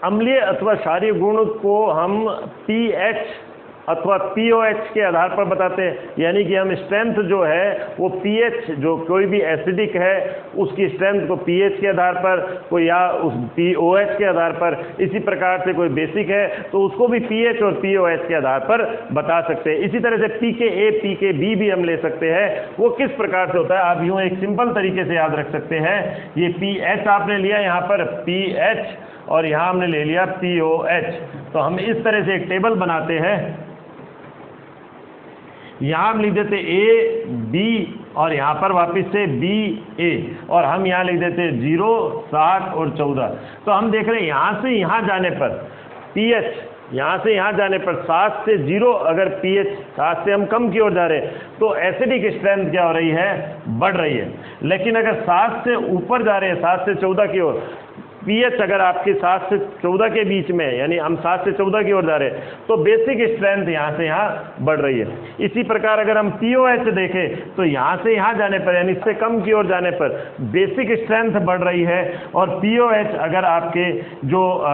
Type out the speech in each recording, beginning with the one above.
अम्लीय अथवा क्षारीय गुण को हम pH अथवा POH के आधार पर बताते हैं, यानी कि हम स्ट्रेंथ जो है वो pH, जो कोई भी एसिडिक है उसकी स्ट्रेंथ को pH के आधार पर, कोई या उस POH के आधार पर, इसी प्रकार से कोई बेसिक है तो उसको भी pH और POH के आधार पर बता सकते हैं। इसी तरह से pKa pKb भी हम ले सकते हैं। वो किस प्रकार से होता है, आप यूँ एक सिंपल तरीके से याद रख सकते हैं। ये pH आपने लिया यहाँ पर pH और यहाँ हमने ले लिया POH, तो हम इस तरह से एक टेबल बनाते हैं। यहाँ हम लिख देते A B और यहाँ पर वापस से B A, और हम यहाँ लिख देते 0 7 और 14। तो हम देख रहे हैं यहाँ से यहाँ जाने पर pH, यहाँ से यहाँ जाने पर 7 से 0, अगर pH 7 से हम कम की ओर जा रहे हैं तो एसिडिक स्ट्रेंथ क्या हो रही है, बढ़ रही है। लेकिन अगर 7 से ऊपर जा रहे हैं, 7 से 14 की ओर, pH अगर आपके 7 से 14 के बीच में, यानी हम 7 से 14 की ओर जा रहे हैं, तो बेसिक स्ट्रेंथ यहाँ से यहाँ बढ़ रही है। इसी प्रकार अगर हम POH देखें तो यहाँ से यहाँ जाने पर, यानी इससे कम की ओर जाने पर बेसिक स्ट्रेंथ बढ़ रही है, और POH अगर आपके जो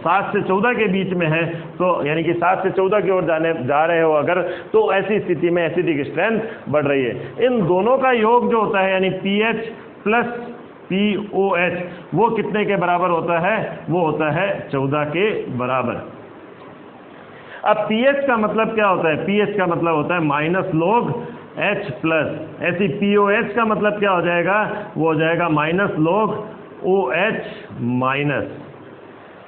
7 से 14 के बीच में है, तो यानी कि 7 से 14 की ओर जा रहे हो अगर, तो ऐसी स्थिति में एसिडिक स्ट्रेंथ बढ़ रही है। इन दोनों का योग जो होता है, यानी pH प्लस POH, वो कितने के बराबर होता है, वो होता है 14 के बराबर। अब pH का मतलब क्या होता है, pH का मतलब होता है माइनस log H प्लस, ऐसी POH का मतलब क्या हो जाएगा, वो हो जाएगा माइनस log OH माइनस,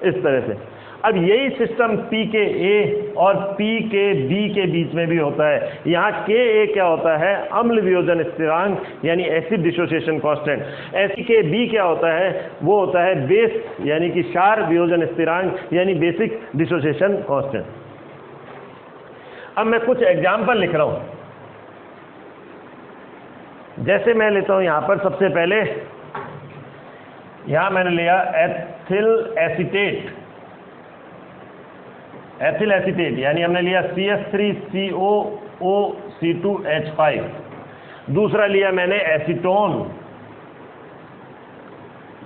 इस तरह से। अब यही सिस्टम pKa और pKb के बीच में भी होता है। यहाँ Ka क्या होता है, अम्ल वियोजन स्थिरांक, यानी एसिड डिसोसिएशन कांस्टेंट। pKb क्या होता है, वो होता है बेस, यानी कि क्षार वियोजन स्थिरांक, यानी बेसिक डिसोसिएशन कांस्टेंट। अब मैं कुछ एग्जाम्पल लिख रहा हूँ। जैसे मैं लेता हूँ यहाँ पर, सबसे पहले यहाँ मैंने लिया एथिल एसीटेट, एथिल एसीटेट, यानी हमने लिया CH3COOC2H5। दूसरा लिया मैंने एसीटोन,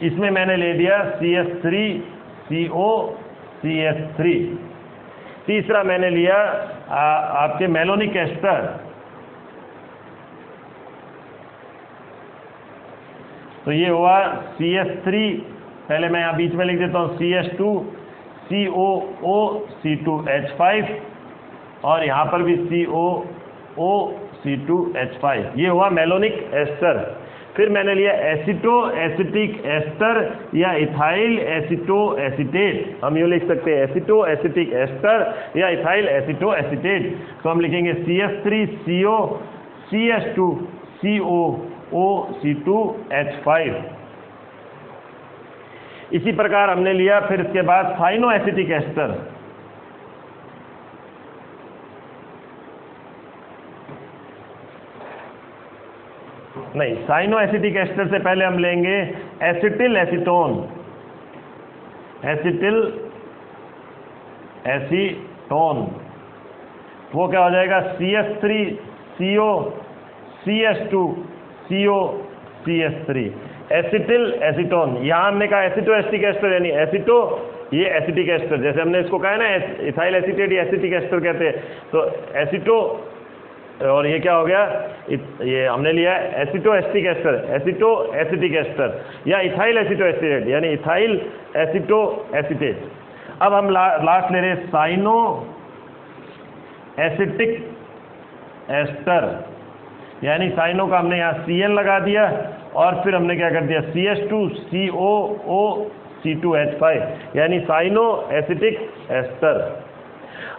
इसमें मैंने ले लिया CH3COCH3। तीसरा मैंने लिया आपके मेलोनिक एस्टर, तो ये हुआ CH3, पहले मैं यहाँ बीच में लिख देता हूँ CH2COOC2H5, और यहाँ पर भी COOC2H5, ये हुआ मेलोनिक एस्टर। फिर मैंने लिया एसिटो एसिटिक एस्टर या इथाइल एसिटो एसीटेट, हम यूँ लिख सकते हैं एसिटो एसिटिक एस्टर या इथाइल एसिटो एसीटेट। तो हम लिखेंगे CH3CO CH2COOC2H5। इसी प्रकार हमने लिया फिर इसके बाद साइनो एसिटिक एस्टर, नहीं, साइनो एसिटिक एस्टर से पहले हम लेंगे एसिटिल एसीटोन, एसिटिल एसीटोन, वो क्या हो जाएगा CH3CO CH2COCH3, एसिटिल एसीटोन। यहाँ हमने कहा एसिटो एसिटिक एस्टर, यानी एसिटो, ये एसिटिक एस्टर, जैसे हमने इसको कहा है ना इथाइल एसीटेट या एसिटिक एस्टर कहते हैं, तो एसिटो, और ये क्या हो गया, ये हमने लिया एसिटो एसिटिक एस्टर, एसिटो एसिटिक एस्टर या इथाइल एसिटो एसीटेट, यानी इथाइल एसिटो एसीटेट। अब हम लास्ट ले रहे हैं साइनो एसिटिक एस्टर, यानी साइनो का हमने यहाँ Cl लगा दिया, और फिर हमने क्या कर दिया CH2COOC2H5, यानी साइनो एसिटिक एस्टर।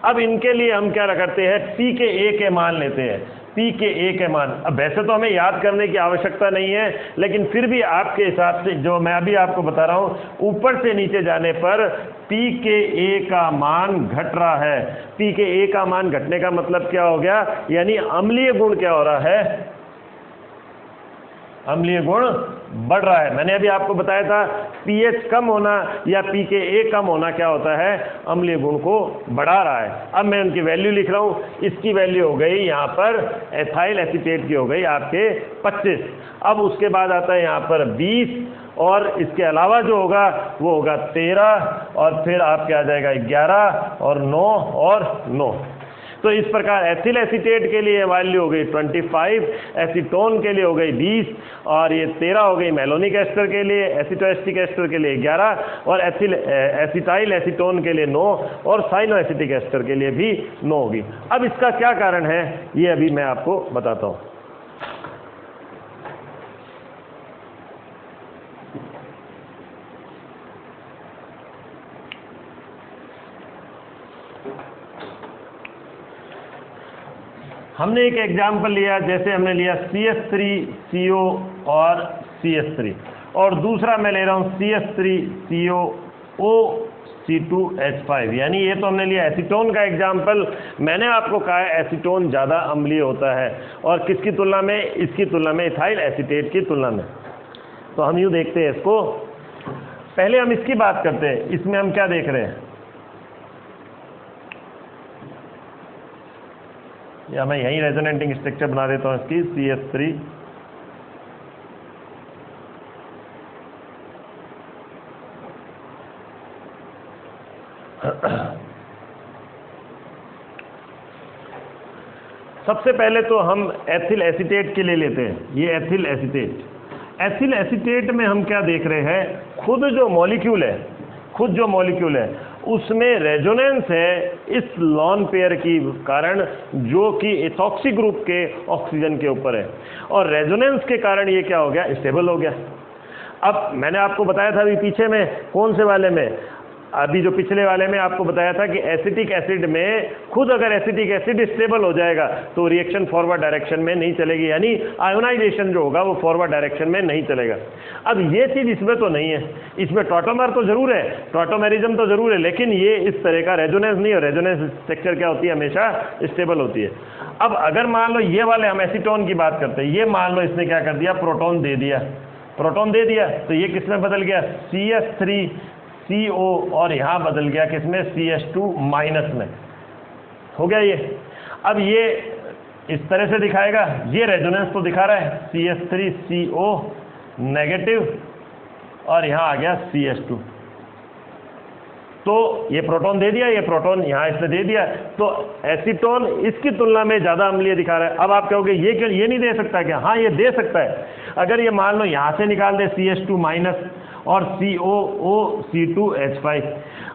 अब इनके लिए हम क्या करते हैं, pKa के मान लेते हैं, pKa के मान। अब वैसे तो हमें याद करने की आवश्यकता नहीं है, लेकिन फिर भी आपके हिसाब से जो मैं अभी आपको बता रहा हूँ, ऊपर से नीचे जाने पर pKa का मान घट रहा है। pKa का मान घटने का मतलब क्या हो गया, यानी अम्लीय गुण क्या हो रहा है, अम्लीय गुण बढ़ रहा है। मैंने अभी आपको बताया था pH कम होना या pKa कम होना क्या होता है, अम्लीय गुण को बढ़ा रहा है। अब मैं उनकी वैल्यू लिख रहा हूँ। इसकी वैल्यू हो गई यहाँ पर एथाइल एसीटेट की हो गई आपके 25, अब उसके बाद आता है यहाँ पर 20, और इसके अलावा जो होगा वो होगा 13 और फिर आपके आ जाएगा 11 और 9 और 9। तो इस प्रकार एथिल एसीटेट के लिए वैल्यू हो गई 25, एसीटोन के लिए हो गई 20 और ये 13 हो गई मेलोनिक एस्टर के लिए, एसिटोएस्टिक एस्टर के लिए 11 और एसिटाइल एसीटोन के लिए 9 और साइनोएसिटिक एस्टर के लिए भी 9 होगी। अब इसका क्या कारण है ये अभी मैं आपको बताता हूँ। हमने एक एग्जाम्पल लिया, जैसे हमने लिया CH3CO और CH3 और दूसरा मैं ले रहा हूँ CH3COO C2H5, यानी ये तो हमने लिया एसीटोन का एग्जाम्पल। मैंने आपको कहा है एसीटोन ज़्यादा अम्लीय होता है और किसकी तुलना में, इसकी तुलना में, इथाइल एसीटेट की तुलना में। तो हम यूँ देखते हैं इसको, पहले हम इसकी बात करते हैं। इसमें हम क्या देख रहे हैं, या मैं यही रेजोनेटिंग स्ट्रक्चर बना देता हूँ इसकी CH3 सबसे पहले तो हम एथिल एसीटेट के लिए लेते हैं। ये एथिल एसीटेट, एथिल एसीटेट में हम क्या देख रहे हैं, खुद जो मॉलिक्यूल है उसमें रेजोनेंस है इस लॉन पेयर की कारण, जो कि इथॉक्सी ग्रुप के ऑक्सीजन के ऊपर है, और रेजोनेंस के कारण ये क्या हो गया, स्टेबल हो गया। अब मैंने आपको बताया था अभी पीछे में, कौन से वाले में, अभी जो पिछले वाले में आपको बताया था कि एसिटिक एसिड में खुद अगर एसिटिक एसिड स्टेबल हो जाएगा तो रिएक्शन फॉरवर्ड डायरेक्शन में नहीं चलेगी, यानी आयोनाइजेशन जो होगा वो फॉरवर्ड डायरेक्शन में नहीं चलेगा। अब ये चीज़ इसमें तो नहीं है, इसमें टॉटोमर तो जरूर है, टॉटोमेरिज्म तो जरूर है, लेकिन ये इस तरह का रेजोनेंस नहीं है। रेजोनेंस स्ट्रक्चर क्या होती है, हमेशा स्टेबल होती है। अब अगर मान लो ये वाले, हम एसीटोन की बात करते हैं, ये मान लो इसने क्या कर दिया, प्रोटॉन दे दिया, तो ये किस में बदल गया, CH3CO और यहाँ बदल गया किसमें, CH2 माइनस में हो गया ये। अब ये इस तरह से दिखाएगा, ये रेजोनेंस तो दिखा रहा है, CH3CO नेगेटिव और यहाँ आ गया CH2, तो ये प्रोटॉन दे दिया, ये प्रोटॉन यहाँ इसने दे दिया, तो एसीटोन इसकी तुलना में ज़्यादा अम्लीय दिखा रहा है। अब आप कहोगे ये क्यों, ये नहीं दे सकता क्या? हाँ, ये दे सकता है। अगर ये मान लो यहाँ से निकाल दे CH2 माइनस और COO C2H5,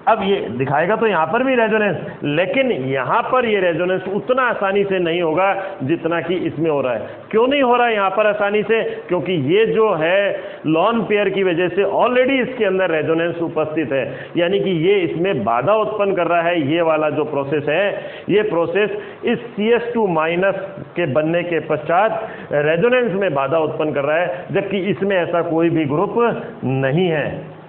अब ये दिखाएगा तो यहाँ पर भी रेजोनेंस, लेकिन यहाँ पर ये रेजोनेंस उतना आसानी से नहीं होगा जितना कि इसमें हो रहा है। क्यों नहीं हो रहा है यहाँ पर आसानी से? क्योंकि ये जो है लॉन पेयर की वजह से ऑलरेडी इसके अंदर रेजोनेंस उपस्थित है, यानी कि ये इसमें बाधा उत्पन्न कर रहा है। ये वाला जो प्रोसेस है, ये प्रोसेस इस CH2 माइनस के बनने के पश्चात रेजोनेंस में बाधा उत्पन्न कर रहा है, जबकि इसमें ऐसा कोई भी ग्रुप नहीं है।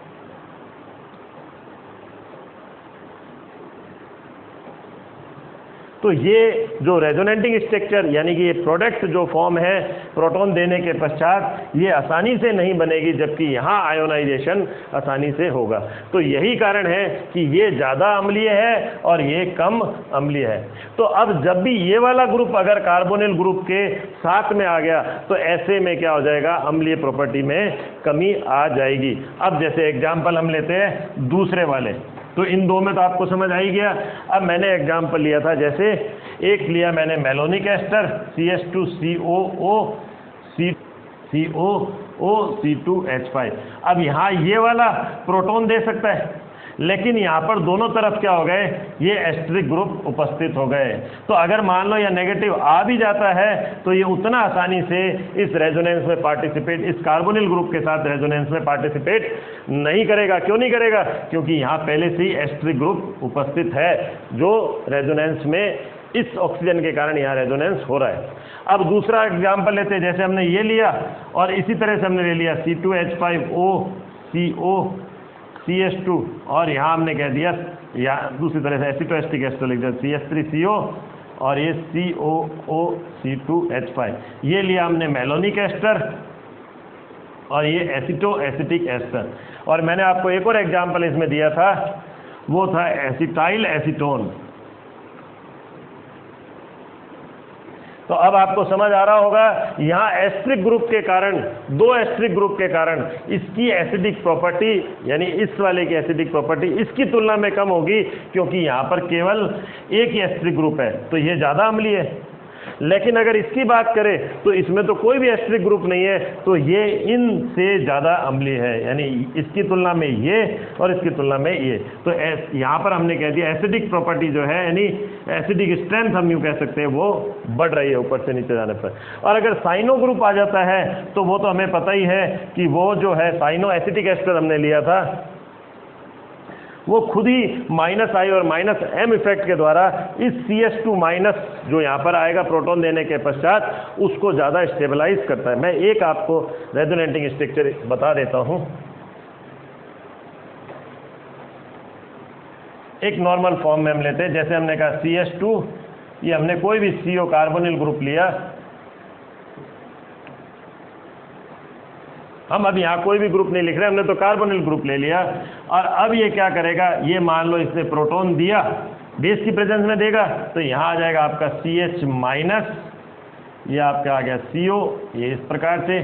तो ये जो रेजोनेटिंग स्ट्रक्चर, यानी कि ये प्रोडक्ट जो फॉर्म है प्रोटॉन देने के पश्चात, ये आसानी से नहीं बनेगी, जबकि यहाँ आयोनाइजेशन आसानी से होगा। तो यही कारण है कि ये ज़्यादा अम्लीय है और ये कम अम्लीय है। तो अब जब भी ये वाला ग्रुप अगर कार्बोनिल ग्रुप के साथ में आ गया तो ऐसे में क्या हो जाएगा, अम्लीय प्रॉपर्टी में कमी आ जाएगी। अब जैसे एग्जाम्पल हम लेते हैं दूसरे वाले, तो इन दो में तो आपको समझ आ ही गया। अब मैंने एग्जाम्पल लिया था, जैसे एक लिया मैंने मेलोनिक एस्टर CH2COO C2H5। अब यहाँ ये वाला प्रोटॉन दे सकता है, लेकिन यहाँ पर दोनों तरफ क्या हो गए, ये एस्टरिक ग्रुप उपस्थित हो गए। तो अगर मान लो या नेगेटिव आ भी जाता है तो ये उतना आसानी से इस रेजोनेंस में पार्टिसिपेट, इस कार्बोनिल ग्रुप के साथ रेजोनेंस में पार्टिसिपेट नहीं करेगा। क्यों नहीं करेगा? क्योंकि यहाँ पहले से ही एस्टरिक ग्रुप उपस्थित है, जो रेजोनेंस में इस ऑक्सीजन के कारण यहाँ रेजोनेंस हो रहा है। अब दूसरा एग्जाम्पल लेते हैं, जैसे हमने ये लिया और इसी तरह से हमने ले लिया C2H5O CO CH2 और यहाँ हमने कह दिया, या दूसरी तरह से एसिटोएस्टिक एस्टर लिख दिया CH3CO और ये COO C2H5। ये लिया हमने मेलोनिक एस्टर और ये एसिटोएसिटिक एस्टर। और मैंने आपको एक और एग्जाम्पल इसमें दिया था, वो था एसिटाइल एसीटोन। तो अब आपको समझ आ रहा होगा, यहाँ एस्ट्रिक ग्रुप के कारण, दो एस्ट्रिक ग्रुप के कारण इसकी एसिडिक प्रॉपर्टी, यानी इस वाले की एसिडिक प्रॉपर्टी इसकी तुलना में कम होगी, क्योंकि यहाँ पर केवल एक ही एस्ट्रिक ग्रुप है, तो ये ज़्यादा अम्लीय है। लेकिन अगर इसकी बात करें तो इसमें तो कोई भी एस्ट्रिक ग्रुप नहीं है, तो ये इनसे ज़्यादा अम्लीय है, यानी इसकी तुलना में ये और इसकी तुलना में ये। तो यहाँ पर हमने कह दिया एसिडिक प्रॉपर्टी जो है, यानी एसिडिक स्ट्रेंथ हम यूँ कह सकते हैं, वो बढ़ रही है ऊपर से नीचे जाने पर। और अगर साइनो ग्रुप आ जाता है तो वो तो हमें पता ही है कि वो जो है साइनो एसिटिक एस्टर हमने लिया था, वो खुद ही -I और -M इफेक्ट के द्वारा इस CH2 माइनस जो यहाँ पर आएगा प्रोटॉन देने के पश्चात उसको ज़्यादा स्टेबलाइज करता है। मैं एक आपको रेजोनेटिंग स्ट्रक्चर बता देता हूँ। एक नॉर्मल फॉर्म में हम लेते हैं, जैसे हमने कहा CH2, ये हमने कोई भी CO कार्बोनिल ग्रुप लिया, हम अब यहाँ कोई भी ग्रुप नहीं लिख रहे, हमने तो कार्बोनिल ग्रुप ले लिया। और अब ये क्या करेगा, ये मान लो इसने प्रोटॉन दिया, बेस की प्रेजेंस में देगा, तो यहाँ आ जाएगा आपका CH माइनस, ये आपका आ गया CO, ये इस प्रकार से।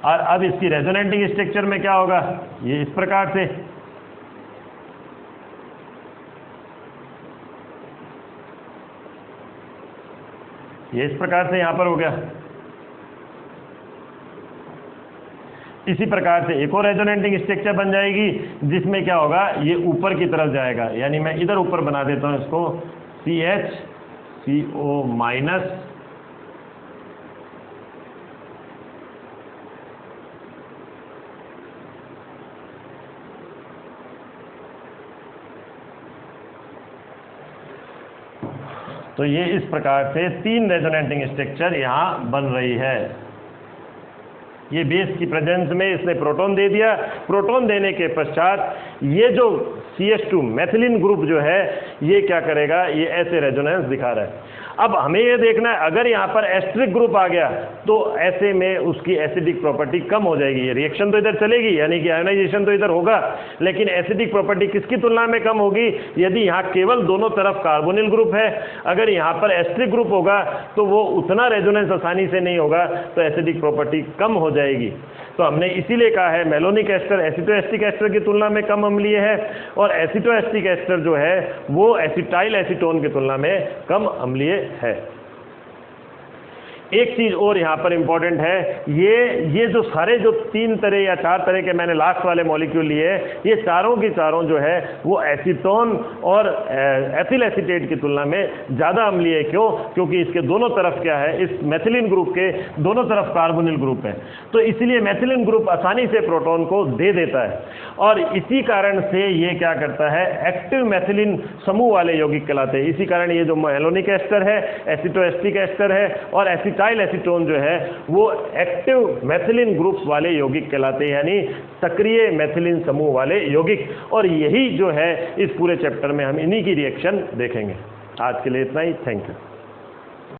और अब इसकी रेजोनेटिंग स्ट्रक्चर में क्या होगा, ये इस प्रकार से। ये इस प्रकार से यहाँ पर हो गया। इसी प्रकार से एक और रेजोनेटिंग स्ट्रक्चर बन जाएगी, जिसमें क्या होगा, ये ऊपर की तरफ जाएगा, यानी मैं इधर ऊपर बना देता हूँ इसको, CHCO माइनस, तो ये इस प्रकार से 3 रेजोनेटिंग स्ट्रक्चर यहाँ बन रही है। ये बेस की प्रेजेंस में इसने प्रोटॉन दे दिया, प्रोटॉन देने के पश्चात ये जो CH2 मेथिलीन ग्रुप जो है, ये क्या करेगा, ये ऐसे रेजोनेंस दिखा रहा है। अब हमें ये देखना है, अगर यहाँ पर एस्ट्रिक ग्रुप आ गया तो ऐसे में उसकी एसिडिक प्रॉपर्टी कम हो जाएगी। ये रिएक्शन तो इधर चलेगी, यानी कि आयोनाइजेशन तो इधर होगा, लेकिन एसिडिक प्रॉपर्टी किसकी तुलना में कम होगी, यदि यहाँ केवल दोनों तरफ कार्बोनिल ग्रुप है। अगर यहाँ पर एस्ट्रिक ग्रुप होगा तो वो उतना रेजोनेंस आसानी से नहीं होगा, तो एसिडिक प्रॉपर्टी कम हो जाएगी। तो हमने इसीलिए कहा है मेलोनिक एस्टर एसिटोएस्टिक एस्टर की तुलना में कम अम्लीय है, और एसिटोएस्टिक एस्टर जो है वो एसिटाइल एसीटोन की तुलना में कम अम्लीय है। एक चीज़ और यहाँ पर इम्पॉर्टेंट है, ये जो सारे जो 3 तरह या 4 तरह के मैंने लास्ट वाले मॉलिक्यूल लिए, ये चारों की चारों जो है वो एसीटोन और एथिल एसीटेट की तुलना में ज़्यादा अम्लीय है। क्यों? क्योंकि इसके दोनों तरफ क्या है, इस मेथिलीन ग्रुप के दोनों तरफ कार्बोनिल ग्रुप है, तो इसलिए मेथिलीन ग्रुप आसानी से प्रोटॉन को दे देता है, और इसी कारण से ये क्या करता है, एक्टिव मेथिलीन समूह वाले यौगिक कहलाते हैं। इसी कारण ये जो मेलोनिक एस्टर है, एसिटोएस्टिक एस्टर है, और एसिटाइल एसीटोन जो है वो एक्टिव मेथिलीन ग्रुप वाले यौगिक कहलाते हैं, यानी सक्रिय मेथिलीन समूह वाले यौगिक। और यही जो है इस पूरे चैप्टर में हम इन्हीं की रिएक्शन देखेंगे। आज के लिए इतना ही, थैंक यू।